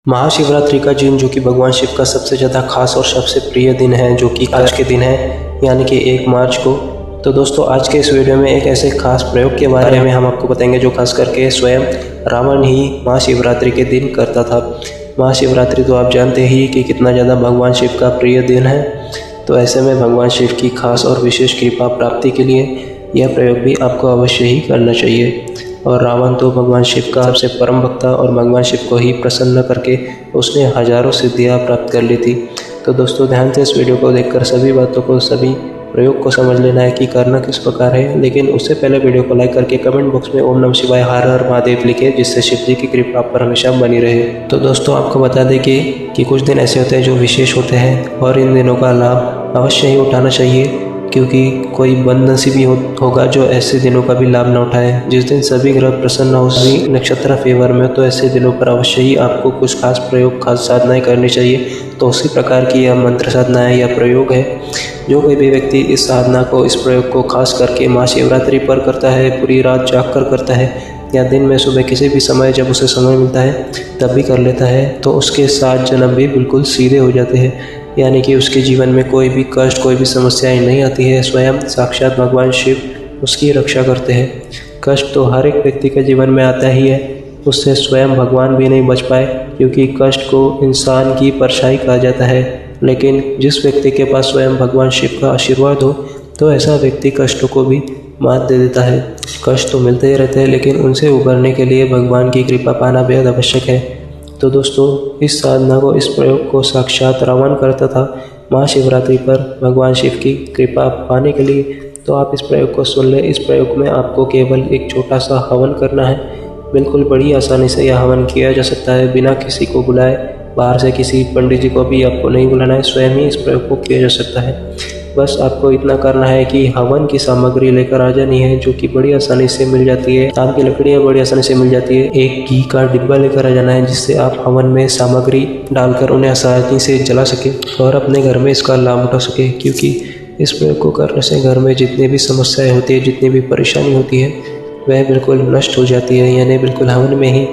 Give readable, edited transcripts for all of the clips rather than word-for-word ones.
महाशिवरात्रि का दिन जो कि भगवान शिव का सबसे ज़्यादा खास और सबसे प्रिय दिन है, जो कि आज के दिन है यानी कि 1 मार्च को। तो दोस्तों आज के इस वीडियो में एक ऐसे खास प्रयोग के बारे में हम आपको बताएंगे जो खास करके स्वयं रावण ही महाशिवरात्रि के दिन करता था। महाशिवरात्रि तो आप जानते ही कि कितना ज़्यादा भगवान शिव का प्रिय दिन है। तो ऐसे में भगवान शिव की खास और विशेष कृपा प्राप्ति के लिए यह प्रयोग भी आपको अवश्य ही करना चाहिए। और रावण तो भगवान शिव का सबसे परम भक्त था और भगवान शिव को ही प्रसन्न करके उसने हजारों सिद्धियां प्राप्त कर ली थी। तो दोस्तों ध्यान से इस वीडियो को देखकर सभी बातों को, सभी प्रयोग को समझ लेना है कि करना किस प्रकार है। लेकिन उससे पहले वीडियो को लाइक करके कमेंट बॉक्स में ओम नमः शिवाय हर हर महादेव लिखे, जिससे शिव जी की कृपा आप पर हमेशा बनी रहे। तो दोस्तों आपको बता दें कि कुछ दिन ऐसे होते हैं जो विशेष होते हैं और इन दिनों का लाभ अवश्य ही उठाना चाहिए, क्योंकि कोई बदनसीबी होगा जो ऐसे दिनों का भी लाभ न उठाए। जिस दिन सभी ग्रह प्रसन्न हो, सभी नक्षत्र फेवर में, तो ऐसे दिनों पर अवश्य ही आपको कुछ खास प्रयोग, खास साधनाएं करनी चाहिए। तो उसी प्रकार की यह मंत्र साधना है या प्रयोग है। जो कोई भी व्यक्ति इस साधना को, इस प्रयोग को खास करके महाशिवरात्रि पर करता है, पूरी रात जाग कर करता है या दिन में सुबह किसी भी समय जब उसे समय मिलता है तब भी कर लेता है, तो उसके 7 जन्म भी बिल्कुल सीधे हो जाते हैं। यानी कि उसके जीवन में कोई भी कष्ट, कोई भी समस्याएं नहीं आती है। स्वयं साक्षात भगवान शिव उसकी रक्षा करते हैं। कष्ट तो हर एक व्यक्ति के जीवन में आता ही है, उससे स्वयं भगवान भी नहीं बच पाए, क्योंकि कष्ट को इंसान की परछाई कहा जाता है। लेकिन जिस व्यक्ति के पास स्वयं भगवान शिव का आशीर्वाद हो, तो ऐसा व्यक्ति कष्टों को भी मात दे देता है। कष्ट तो मिलते ही रहते हैं, लेकिन उनसे उबरने के लिए भगवान की कृपा पाना बेहद आवश्यक है। तो दोस्तों इस साधना को, इस प्रयोग को साक्षात रावण करता था महाशिवरात्रि पर भगवान शिव की कृपा पाने के लिए। तो आप इस प्रयोग को सुन लें। इस प्रयोग में आपको केवल एक छोटा सा हवन करना है। बिल्कुल बड़ी आसानी से यह हवन किया जा सकता है, बिना किसी को बुलाए। बाहर से किसी पंडित जी को भी आपको नहीं बुलाना है, स्वयं ही इस प्रयोग को किया जा सकता है। बस आपको इतना करना है कि हवन की सामग्री लेकर आ जानी है, जो कि बड़ी आसानी से मिल जाती है। आम की लकड़ियाँ बड़ी आसानी से मिल जाती है। एक घी का डिब्बा लेकर आ जाना है, जिससे आप हवन में सामग्री डालकर उन्हें आसानी से जला सके और अपने घर में इसका लाभ उठा सके। क्योंकि इस प्रयोग को करने से घर में जितनी भी समस्याएं होती है, जितनी भी परेशानी होती है, वह बिल्कुल नष्ट हो जाती है, यानी बिल्कुल हवन में ही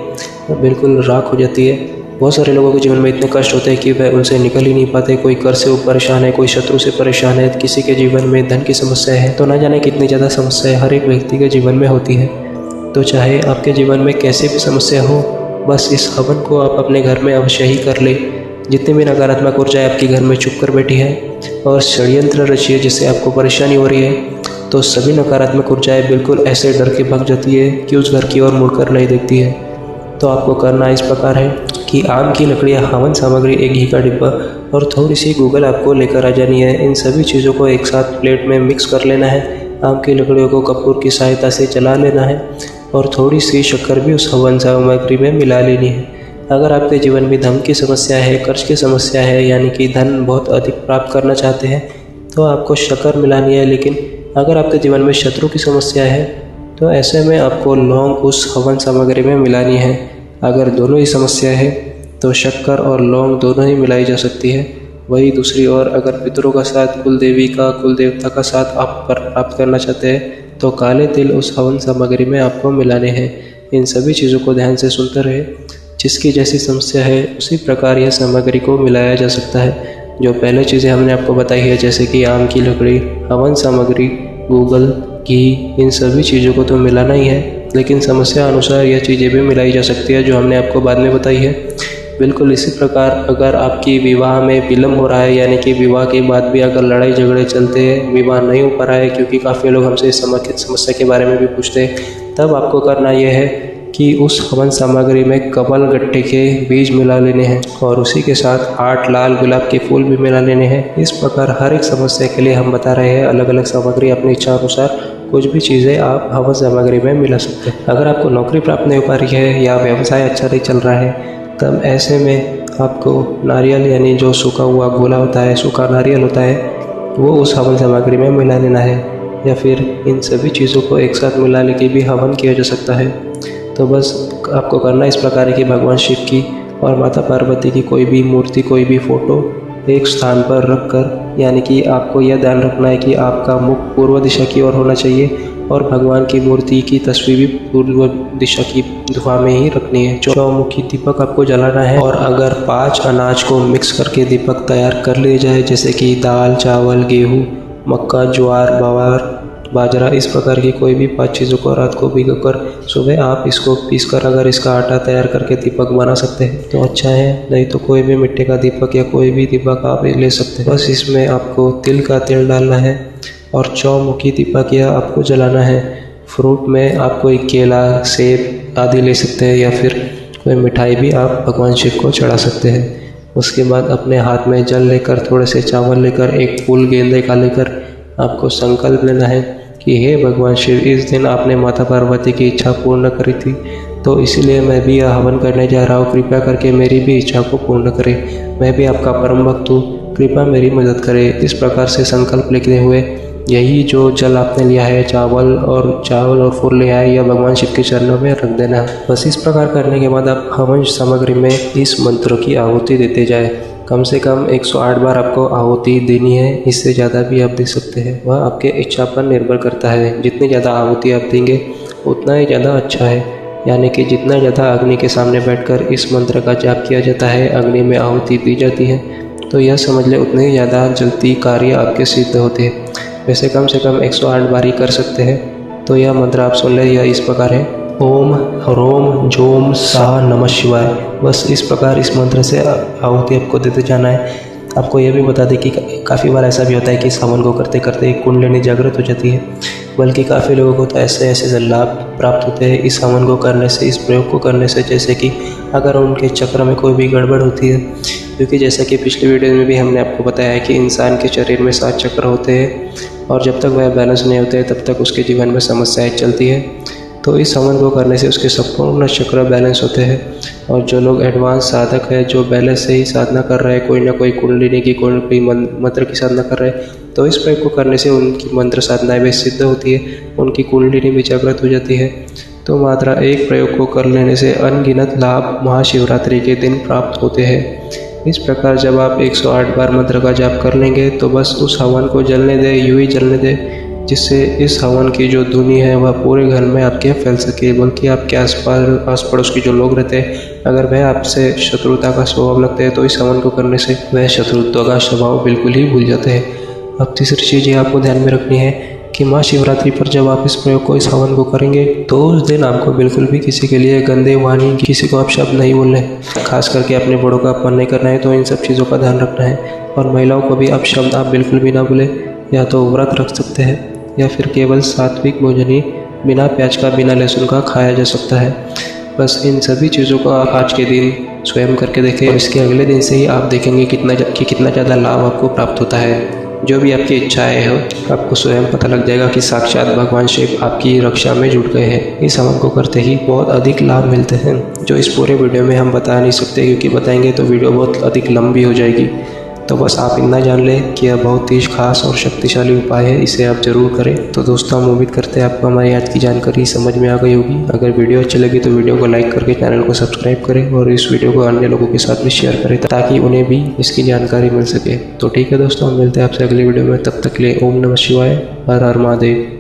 बिल्कुल राख हो जाती है। बहुत सारे लोगों के जीवन में इतने कष्ट होते हैं कि वह उनसे निकल ही नहीं पाते। कोई कर्ज से परेशान है, कोई शत्रु से परेशान है, किसी के जीवन में धन की समस्या है, तो ना जाने कितनी ज़्यादा समस्याएं हर एक व्यक्ति के जीवन में होती है। तो चाहे आपके जीवन में कैसे भी समस्या हो, बस इस हवन को आप अपने घर में अवश्य ही कर ले। जितनी भी नकारात्मक ऊर्जा आपके घर में छुप कर बैठी है और षड्यंत्र रची है जिससे आपको परेशानी हो रही है, तो सभी नकारात्मक ऊर्जाएँ बिल्कुल ऐसे डर के भाग जाती है कि उस घर की ओर मुड़कर नहीं देखती है। तो आपको करना इस प्रकार है कि आम की लकड़ियाँ, हवन सामग्री, एक घी का डिब्बा और थोड़ी सी गूगल आपको लेकर आ जानी है। इन सभी चीज़ों को एक साथ प्लेट में मिक्स कर लेना है। आम की लकड़ियों को कपूर की सहायता से जला लेना है और थोड़ी सी शक्कर भी उस हवन सामग्री में मिला लेनी है। अगर आपके जीवन में धन की समस्या है, कर्ज की समस्या है, यानी कि धन बहुत अधिक प्राप्त करना चाहते हैं, तो आपको शक्कर मिलानी है। लेकिन अगर आपके जीवन में शत्रु की समस्या है, तो ऐसे में आपको लौंग उस हवन सामग्री में मिलानी है। अगर दोनों ही समस्या है तो शक्कर और लौंग दोनों ही मिलाई जा सकती है। वही दूसरी ओर अगर पितरों का साथ, कुल देवी का, कुल देवता का साथ आप प्राप्त करना चाहते हैं, तो काले तिल उस हवन सामग्री में आपको मिलाने हैं। इन सभी चीज़ों को ध्यान से सुनते रहे। जिसकी जैसी समस्या है उसी प्रकार यह सामग्री को मिलाया जा सकता है। जो पहले चीज़ें हमने आपको बताई है, जैसे कि आम की लकड़ी, हवन सामग्री, गूगल, घी, इन सभी चीज़ों को तो मिलाना ही है। लेकिन समस्या अनुसार यह चीज़ें भी मिलाई जा सकती है, जो हमने आपको बाद में बताई है। बिल्कुल इसी प्रकार अगर आपकी विवाह में विलम्ब हो रहा है, यानी कि विवाह के बाद भी अगर लड़ाई झगड़े चलते हैं, विवाह नहीं हो पा रहा है, क्योंकि काफ़ी लोग हमसे इस समस्या के बारे में भी पूछते हैं, तब आपको करना यह है कि उस हवन सामग्री में कमल गट्टे के बीज मिला लेने हैं और उसी के साथ 8 लाल गुलाब के फूल भी मिला लेने हैं। इस प्रकार हर एक समस्या के लिए हम बता रहे हैं अलग अलग सामग्री, अपनी इच्छा अनुसार कुछ भी चीज़ें आप हवन सामग्री में मिला सकते हैं। अगर आपको नौकरी प्राप्त नहीं हो पा रही है या व्यवसाय अच्छा नहीं चल रहा है, तब ऐसे में आपको नारियल, यानी जो सूखा हुआ गोला होता है, सूखा नारियल होता है, वो उस हवन सामग्री में मिला लेना है। या फिर इन सभी चीज़ों को एक साथ मिला लेके भी हवन किया जा सकता है। तो बस आपको करना इस प्रकार है कि भगवान शिव की और माता पार्वती की कोई भी मूर्ति, कोई भी फ़ोटो एक स्थान पर रख कर, यानी कि आपको यह ध्यान रखना है कि आपका मुख पूर्व दिशा की ओर होना चाहिए और भगवान की मूर्ति की तस्वीर भी पूर्व दिशा की गुफा में ही रखनी है। चौमुखी दीपक आपको जलाना है। और अगर 5 अनाज को मिक्स करके दीपक तैयार कर लिए जाए, जैसे कि दाल, चावल, गेहूँ, मक्का, ज्वार, बावर, बाजरा, इस प्रकार की कोई भी 5 चीज़ों को रात को भिगोकर सुबह आप इसको पीसकर अगर इसका आटा तैयार करके दीपक बना सकते हैं तो अच्छा है। नहीं तो कोई भी मिट्टी का दीपक या कोई भी दीपक आप ले सकते हैं। बस इसमें आपको तिल का तेल डालना है और चौमुखी दीपक यह आपको जलाना है। फ्रूट में आप कोई केला, सेब आदि ले सकते हैं या फिर कोई मिठाई भी आप भगवान शिव को चढ़ा सकते हैं। उसके बाद अपने हाथ में जल लेकर, थोड़े से चावल लेकर, एक फूल गेंदे का लेकर आपको संकल्प लेना है कि हे भगवान शिव, इस दिन आपने माता पार्वती की इच्छा पूर्ण करी थी, तो इसलिए मैं भी यह हवन करने जा रहा हूँ। कृपया करके मेरी भी इच्छा को पूर्ण करें। मैं भी आपका परम भक्त हूँ, कृपया मेरी मदद करें। इस प्रकार से संकल्प लिखते हुए यही जो जल आपने लिया है, चावल और फूल लिया है, यह भगवान शिव के चरणों में रख देना। बस इस प्रकार करने के बाद आप हवन सामग्री में इस मंत्र की आहुति देते जाए। कम से कम 108 बार आपको आहुति देनी है, इससे ज़्यादा भी आप दे सकते हैं। वह आपके इच्छा पर निर्भर करता है। जितनी ज़्यादा आहुति आप देंगे उतना ही ज़्यादा अच्छा है। यानी कि जितना ज़्यादा अग्नि के सामने बैठकर इस मंत्र का जाप किया जाता है, अग्नि में आहुति दी जाती है, तो यह समझ ले उतने ही ज़्यादा जल्दी कार्य आपके सिद्ध होते हैं। वैसे कम से कम 108 बार ही कर सकते हैं। तो यह मंत्र आप सुन लें। यह इस प्रकार है: ओम ह्रोम जोम साह नमः शिवाय। बस इस प्रकार इस मंत्र से आहुति आपको देते जाना है। आपको यह भी बता दें कि काफ़ी बार ऐसा भी होता है कि इस हवन को करते करते कुंडलिनी जागृत हो जाती है, बल्कि काफ़ी लोगों को तो ऐसे लाभ प्राप्त होते हैं इस हवन को करने से, इस प्रयोग को करने से। जैसे कि अगर उनके चक्र में कोई भी गड़बड़ होती है, क्योंकि जैसा कि पिछले वीडियो में भी हमने आपको बताया है कि इंसान के शरीर में 7 चक्र होते हैं और जब तक वह बैलेंस नहीं होते तब तक उसके जीवन में समस्याएं चलती है। तो इस हवन को करने से उसके संपूर्ण चक्र बैलेंस होते हैं। और जो लोग एडवांस साधक है, जो पहले से ही साधना कर रहे हैं, कोई ना कोई कुंडलिनी की कोई मंत्र की साधना कर रहे हैं, तो इस प्रयोग को करने से उनकी मंत्र साधनाएं भी सिद्ध होती है, उनकी कुंडलिनी भी जागृत हो जाती है। तो मात्रा एक प्रयोग को कर लेने से अनगिनत लाभ महाशिवरात्रि के दिन प्राप्त होते हैं। इस प्रकार जब आप 108 बार मंत्र का जाप कर लेंगे तो बस उस हवन को जलने दें, यूं ही जलने दें, जिससे इस हवन की जो धुनी है वह पूरे घर में आपके फैल सके। बल्कि आपके आस पड़ोस के जो लोग रहते हैं, अगर वह आपसे शत्रुता का स्वभाव लगते हैं तो इस हवन को करने से वह शत्रुता का स्वभाव बिल्कुल ही भूल जाते हैं। अब तीसरी चीज़ ये आपको ध्यान में रखनी है कि महाशिवरात्रि पर जब आप इस प्रयोग को, इस हवन को करेंगे, तो उस दिन आपको बिल्कुल भी किसी के लिए गंदे वाणी, किसी को आप शब्द नहीं बोलने, खास करके अपने बड़ों का अपमान नहीं करना है। तो इन सब चीज़ों का ध्यान रखना है। और महिलाओं को भी आप शब्द आप बिल्कुल भी ना बोले। या तो व्रत रख सकते हैं या फिर केवल सात्विक भोजन ही बिना प्याज का, बिना लहसुन का खाया जा सकता है। बस इन सभी चीज़ों को आप आज के दिन स्वयं करके देखें। इसके अगले दिन से ही आप देखेंगे कितना ज़्यादा लाभ आपको प्राप्त होता है। जो भी आपकी इच्छाएं हो, आपको स्वयं पता लग जाएगा कि साक्षात भगवान शिव आपकी रक्षा में जुट गए हैं। इस हवन को करते ही बहुत अधिक लाभ मिलते हैं, जो इस पूरे वीडियो में हम बता नहीं सकते, क्योंकि बताएंगे तो वीडियो बहुत अधिक लंबी हो जाएगी। तो बस आप इतना जान लें कि यह बहुत ही खास और शक्तिशाली उपाय है, इसे आप जरूर करें। तो दोस्तों, हम उम्मीद करते हैं आपको हमारी आज की जानकारी समझ में आ गई होगी। अगर वीडियो अच्छी लगी तो वीडियो को लाइक करके चैनल को सब्सक्राइब करें और इस वीडियो को अन्य लोगों के साथ भी शेयर करें, ताकि उन्हें भी इसकी जानकारी मिल सके। तो ठीक है दोस्तों, हम मिलते हैं आपसे अगली वीडियो में। तब तक के लिए ओम नमः शिवाय, हर हर महादेव।